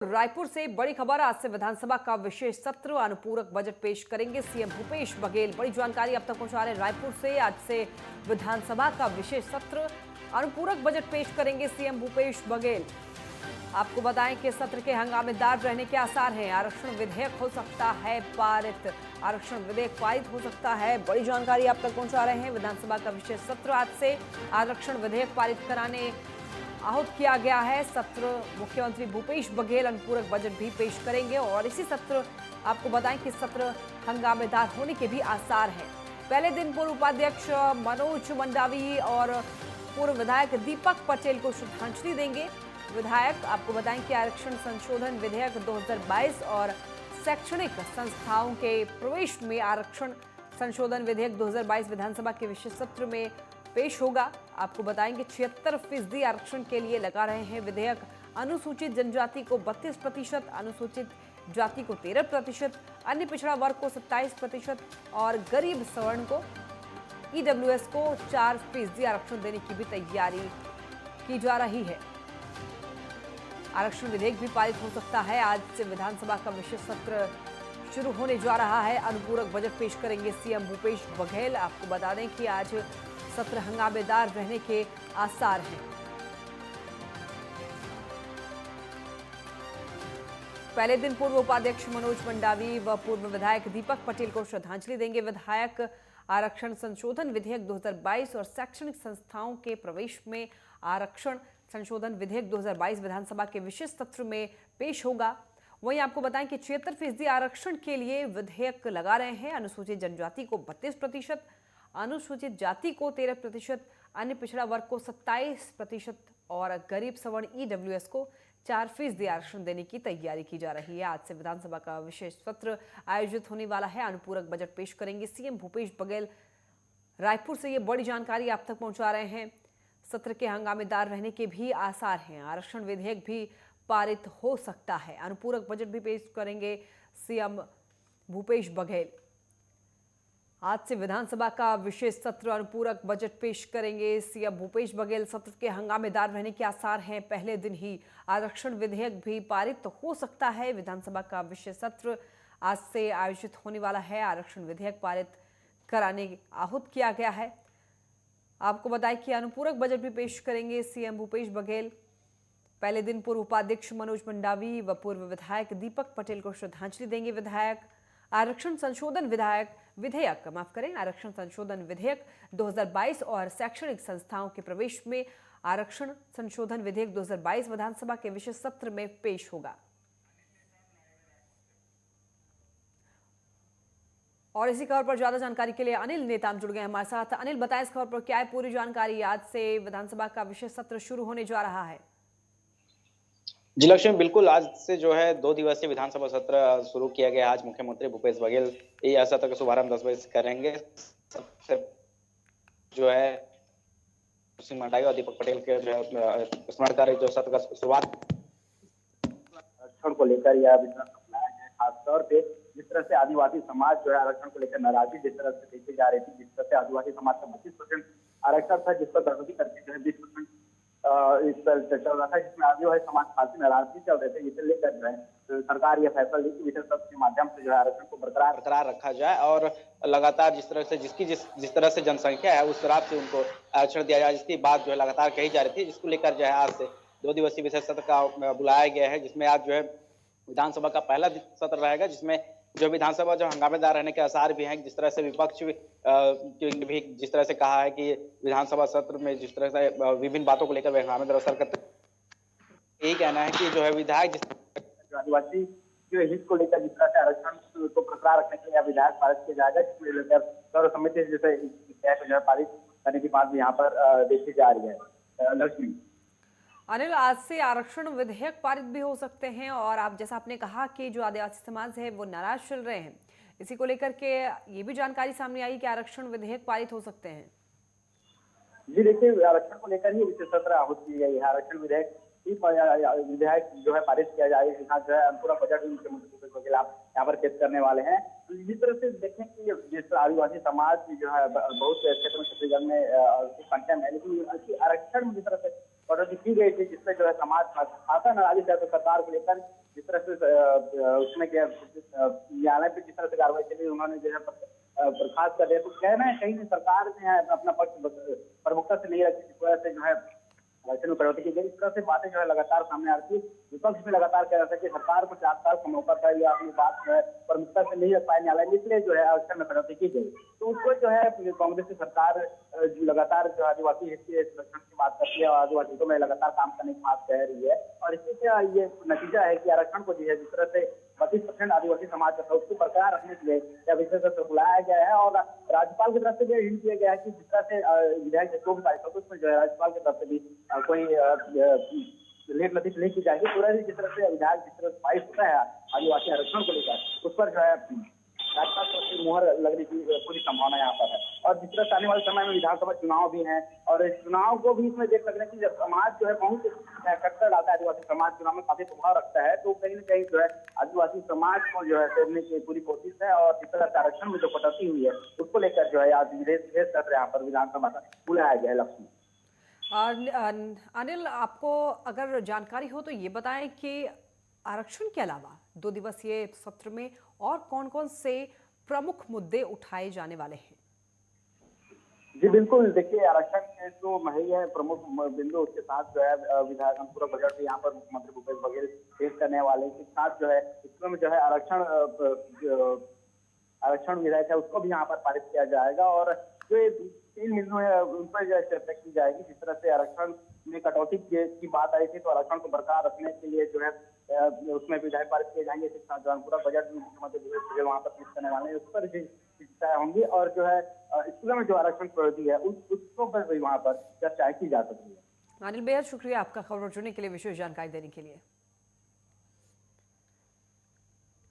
रायपुर से बड़ी खबर। आज से विधानसभा का विशेष सत्र अनुपूरक बजट पेश करेंगे सीएम भूपेश बघेल। बड़ी जानकारी अब तक पहुंचा रहे रायपुर से। आज से विधानसभा का विशेष सत्र अनुपूरक बजट पेश करेंगे सीएम भूपेश बघेल। आपको बताएं कि सत्र के हंगामेदार रहने के आसार हैं। आरक्षण विधेयक हो सकता है पारित। आरक्षण विधेयक पारित हो सकता है, बड़ी जानकारी आप तक पहुंचा रहे हैं। विधानसभा का विशेष सत्र आज से आरक्षण विधेयक पारित कराने आहूत किया गया है। सत्र मुख्यमंत्री भूपेश बघेल अनुपूरक बजट भी पेश करेंगे और इसी सत्र आपको बताएं कि सत्र हंगामेदार होने के भी आसार हैं। पहले दिन पूर्व उपाध्यक्ष मनोज मंडावी और पूर्व विधायक दीपक पटेल को श्रद्धांजलि देंगे। विधायक आपको बताएं कि आरक्षण संशोधन विधेयक 2022 और शैक्षणिक संस्थाओं के प्रवेश में आरक्षण संशोधन विधेयक 2022 विधानसभा के विशेष सत्र में पेश होगा। आपको बताएंगे 76% आरक्षण के लिए लगा रहे हैं विधेयक। अनुसूचित जनजाति को 32%, अनुसूचित जाति को 13%, अन्य पिछड़ा वर्ग को 27% और गरीब सवर्ण को ईडब्ल्यूएस को 4% आरक्षण देने की भी तैयारी की जा रही है। आरक्षण विधेयक भी पारित हो सकता है। आज से विधानसभा का विशेष सत्र शुरू होने जा रहा है। अनुपूरक बजट पेश करेंगे सीएम भूपेश बघेल। आपको बता दें कि आज सत्र हंगामेदार रहने के आसार हैं। पहले दिन पूर्व उपाध्यक्ष मनोज मंडावी व पूर्व विधायक दीपक पटेल को श्रद्धांजलि देंगे। विधायक आरक्षण संशोधन विधेयक 2022 और शैक्षणिक संस्थाओं के प्रवेश में आरक्षण संशोधन विधेयक 2022 विधानसभा के विशेष सत्र में पेश होगा। वहीं आपको बताएं कि 76% आरक्षण के लिए विधेयक लगा रहे हैं। अनुसूचित जनजाति को 32%, अनुसूचित जाति को 13%, अन्य पिछड़ा वर्ग को 27% और गरीब सवर्ण ईडब्ल्यूएस को 4% आरक्षण देने की तैयारी की जा रही है। आज से विधानसभा का विशेष सत्र आयोजित होने वाला है। अनुपूरक बजट पेश करेंगे सीएम भूपेश बघेल। रायपुर से ये बड़ी जानकारी आप तक पहुंचा रहे हैं। सत्र के हंगामेदार रहने के भी आसार हैं। आरक्षण विधेयक भी पारित हो सकता है। अनुपूरक बजट भी पेश करेंगे सीएम भूपेश बघेल। आज से विधानसभा का विशेष सत्र अनुपूरक बजट पेश करेंगे सीएम भूपेश बघेल। सत्र के हंगामेदार रहने के आसार हैं। पहले दिन ही आरक्षण विधेयक भी पारित हो सकता है। विधानसभा का विशेष सत्र आज से आयोजित होने वाला है। आरक्षण विधेयक पारित कराने आहूत किया गया है। आपको बताएं कि अनुपूरक बजट भी पेश करेंगे सीएम भूपेश बघेल। पहले दिन पूर्व उपाध्यक्ष मनोज मंडावी व पूर्व विधायक दीपक पटेल को श्रद्धांजलि देंगे। विधायक आरक्षण संशोधन आरक्षण संशोधन विधेयक 2022 और शैक्षणिक संस्थाओं के प्रवेश में आरक्षण संशोधन विधेयक 2022 विधानसभा के विशेष सत्र में पेश होगा। और इसी खबर पर ज्यादा जानकारी के लिए अनिल नेताम जुड़ गए हमारे साथ। अनिल, बताएं इस खबर पर क्या है पूरी जानकारी। आज से विधानसभा का विशेष सत्र शुरू होने जा रहा है। जी लक्ष्मी, बिल्कुल आज से जो है 2 दिवसीय विधानसभा सत्र शुरू किया गया। आज मुख्यमंत्री भूपेश बघेल ये सत्र का शुभारंभ 10 बजे से करेंगे। जो है सिंह मंडावी और दीपक पटेल के जो है स्मरण जो सत्र का शुरुआत आरक्षण को लेकर यह बुलाया गया। खासतौर पे जिस तरह से आदिवासी समाज जो है आरक्षण को लेकर नाराजगी जिस तरह से देखी जा रही थी, जिस तरह से आदिवासी समाज का 32% आरक्षण था, जिस पर कटौती करके जो है 20% इस पर चल रहा था, जिसमें आदिवासी समाज खासी नाराजगी चल रहे थे। इसे लेकर जो है सरकार यह फैसला ली कि विशेष सत्र के माध्यम से जो है आरक्षण को बरकरार रखा जाए और लगातार जिस तरह से जिस तरह से जनसंख्या है उस तरह से उनको आरक्षण दिया जाए, जिसकी बात जो है लगातार कही जा रही थी, जिसको लेकर जो है आज से 2 दिवसीय विशेष सत्र का बुलाया गया है। जिसमें आज जो है विधानसभा का पहला सत्र रहेगा, जिसमें जो विधानसभा जो हंगामेदार रहने के आसार भी हैं। जिस तरह से विपक्ष भी जिस तरह से कहा है कि विधानसभा सत्र में जिस तरह से विभिन्न बातों को लेकर हंगामेदार असर करते, यही कहना है कि जो है विधायक जो आदिवासी जो हित को लेकर जिस तरह से आरक्षण को बरकरार रखने के लिए विधायक पारित किया जाएगा, जिसमें लेकर सर्वसम्मति से जैसे विधेयक जो है पारित करने की बात भी यहाँ पर देखी जा रही है। लक्ष्मी अनिल, आज से आरक्षण विधेयक पारित भी हो सकते हैं और आप जैसा आपने कहा कि जो आदिवासी समाज है वो नाराज चल रहे हैं, इसी को लेकर के ये भी जानकारी सामने आई कि आरक्षण विधेयक पारित हो सकते हैं। जी देखिए, आरक्षण को लेकर ही विशेष सत्र आहूत की गई है। आरक्षण विधेयक जो है पारित किया जाएगा। यहाँ जो है पूरा बजट मुख्यमंत्री भूपेश बघेल यहाँ पर पेश करने वाले हैं। जिस तरह से देखें कि जिस आदिवासी समाज जो है बहुत क्षेत्र में छत्तीसगढ़ में संख्या में है, लेकिन आरक्षण जिस तरह से कटौती की गई थी, जिससे जो है समाज खासा नाराजगी था। तो सरकार को लेकर जिस तरह से उसमें क्या न्यायालय पे जिस तरह से कार्रवाई चली, उन्होंने जो है बर्खास्त कर दिया। तो कहना है कहीं सरकार ने अपना पक्ष प्रमुखता से नहीं रखी, जिस वजह से जो है आरक्षण में कटौती की गई। इस तरह से बातें जो है लगातार सामने आ रही है। विपक्ष भी लगातार कह रहा था कि सरकार को 4 साल का मौका था, या अपनी बात जो है प्रमुखता से नहीं रख पाए न्यायालय में, इसलिए जो है आरक्षण में कटौती की गई। तो उसको जो है कांग्रेस की सरकार लगातार जो आदिवासी हित के संरक्षण की बात करती है और आदिवासी हितों में लगातार काम करने की बात कह रही है। और इससे क्या ये नतीजा है कि आरक्षण को जो है जिस तरह से 32% आदिवासी समाज का था, उसको बरकरार रखने के लिए यह विशेष सत्र बुलाया गया है। और राज्यपाल की तरफ से भी हिंट किया गया है कि जिस तरह से विधायक जो भी पारित होगा, उसमें जो है राज्यपाल की तरफ से भी कोई लेट लतीफ नहीं की जाएगी। पूरा जिस तरह से विधायक जिस तरह से पारित होता है आदिवासी आरक्षण को लेकर, उस पर जो है राज्यपाल की मुहर लगने की पूरी संभावना यहाँ पर है। और जिस तरह से आने वाले समय में विधानसभा चुनाव भी हैं, और इस चुनाव को भी इसमें देख सकते हैं कि जब समाज जो है बहुत फैक्टर डालता है, आदिवासी समाज चुनाव में काफी प्रभाव रखता है। तो कहीं न कहीं जो है आदिवासी समाज को जो है तोड़ने की पूरी कोशिश है। और जिस तरह से आरक्षण में जो कटौती हुई है, उसको लेकर जो है आज विशेष सत्र यहाँ पर विधानसभा का बुलाया गया है। लक्ष्मी अनिल, आपको अगर जानकारी हो तो ये बताएं कि आरक्षण के अलावा 2 दिवसीय सत्र में और कौन-कौन से प्रमुख मुद्दे उठाए जाने वाले हैं? जी बिल्कुल, देखिए आरक्षण के तो ही है प्रमुख बिंदु। उसके साथ जो है विधायक अनुपूरक बजट भी यहाँ पर मुख्यमंत्री भूपेश बघेल पेश करने वाले हैं। इसके साथ जो है इसमें जो है आरक्षण विधेयक है, उसको भी यहाँ पर पारित किया जाएगा। और जो 3 बिंदु है उन पर जो है चर्चा की जाएगी। जिस तरह से आरक्षण में कटौती की बात आई थी, तो आरक्षण को बरकरार रखने के लिए जो है उसमें विधायक पारित किए जाएंगे। इसके साथ जो पूरा बजट भी मुख्यमंत्री भूपेश बघेल वहाँ पर पेश करने वाले हैं, उस पर भी चर्चाएं होंगी। और जो है स्कूलों में जो आरक्षण प्रवृत्ति है उसको पर भी वहाँ पर चर्चाएं की जा सकती है। अनिल, बेहद शुक्रिया आपका खबर जुड़ने के लिए, विशेष जानकारी देने के लिए।